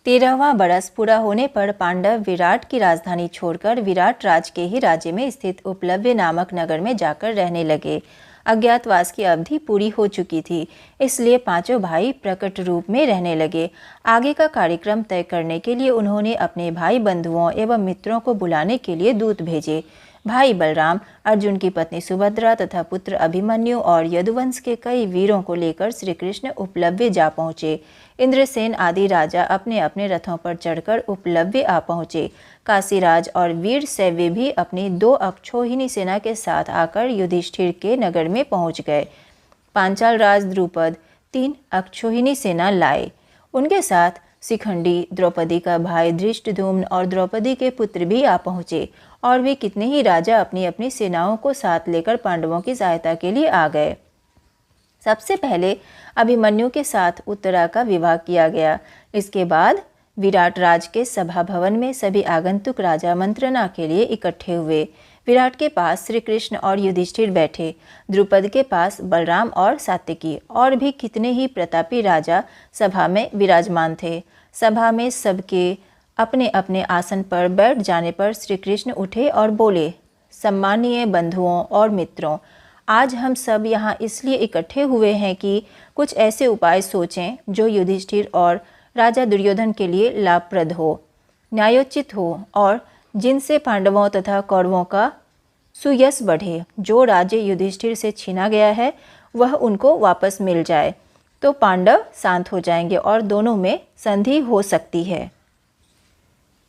13वां बरस पूरा होने पर पांडव विराट की राजधानी छोड़कर विराट राज के ही राज्य में स्थित उपलव्य नामक नगर में जाकर रहने लगे। अज्ञातवास की अवधि पूरी हो चुकी थी, इसलिए पांचों भाई प्रकट रूप में रहने लगे। आगे का कार्यक्रम तय करने के लिए उन्होंने अपने भाई बंधुओं एवं मित्रों को बुलाने के लिए दूत भेजे। भाई बलराम, अर्जुन की पत्नी सुभद्रा तथा पुत्र अभिमन्यु और यदुवंश के कई वीरों को लेकर श्री कृष्ण उपलव्य जा पहुँचे। इंद्रसेन आदि राजा अपने अपने रथों पर चढ़कर उपलव्य आ पहुँचे। काशीराज और वीर सैव्य भी अपनी 2 अक्षौहिणी सेना के साथ आकर युधिष्ठिर के नगर में पहुँच गए। पांचाल राज द्रुपद 3 अक्षौहिणी सेना लाए। उनके साथ शिखंडी, द्रौपदी का भाई धृष्टद्युम्न और द्रौपदी के पुत्र भी आ पहुँचे और भी कितने ही राजा अपनी अपनी सेनाओं को साथ लेकर पांडवों की सहायता के लिए आ गए। सबसे पहले अभिमन्यु के साथ उत्तरा का विवाह किया गया। इसके बाद विराट राज के सभा भवन में सभी आगंतुक राजा मंत्रणा के लिए इकट्ठे हुए। विराट के पास श्री कृष्ण और युधिष्ठिर बैठे। द्रुपद के पास बलराम और सात्यकी और भी कितने ही प्रतापी राजा सभा में विराजमान थे। सभा में सबके अपने अपने आसन पर बैठ जाने पर श्री कृष्ण उठे और बोले, सम्मानीय बंधुओं और मित्रों, आज हम सब यहाँ इसलिए इकट्ठे हुए हैं कि कुछ ऐसे उपाय सोचें जो युधिष्ठिर और राजा दुर्योधन के लिए लाभप्रद हो, न्यायोचित हो और जिनसे पांडवों तथा कौरवों का सुयश बढ़े। जो राज्य युधिष्ठिर से छीना गया है वह उनको वापस मिल जाए तो पांडव शांत हो जाएंगे और दोनों में संधि हो सकती है।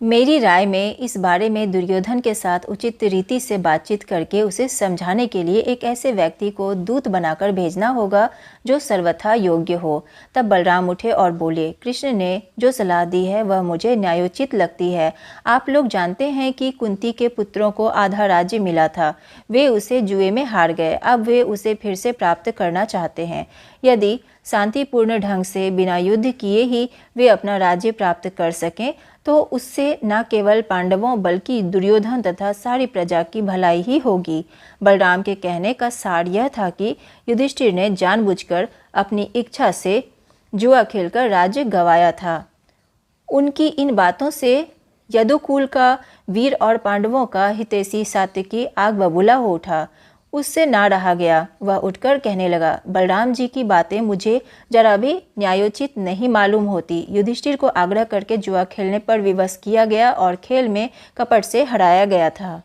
मेरी राय में इस बारे में दुर्योधन के साथ उचित रीति से बातचीत करके उसे समझाने के लिए एक ऐसे व्यक्ति को दूत बनाकर भेजना होगा जो सर्वथा योग्य हो। तब बलराम उठे और बोले, कृष्ण ने जो सलाह दी है वह मुझे न्यायोचित लगती है। आप लोग जानते हैं कि कुंती के पुत्रों को आधा राज्य मिला था, वे उसे जुए में हार गए। अब वे उसे फिर से प्राप्त करना चाहते हैं। यदि शांतिपूर्ण ढंग से बिना युद्ध किए ही वे अपना राज्य प्राप्त कर सकें तो उससे न केवल पांडवों बल्कि दुर्योधन तथा सारी प्रजा की भलाई ही होगी। बलराम के कहने का सार यह था कि युधिष्ठिर ने जानबूझकर अपनी इच्छा से जुआ खेलकर राज्य गंवाया था। उनकी इन बातों से यदुकुल का वीर और पांडवों का हितैषी सात्यकी आग बबूला हो उठा। उससे ना रहा गया। वह उठकर कहने लगा, बलराम जी की बातें मुझे जरा भी न्यायोचित नहीं मालूम होती। युधिष्ठिर को आग्रह करके जुआ खेलने पर विवश किया गया और खेल में कपट से हराया गया था।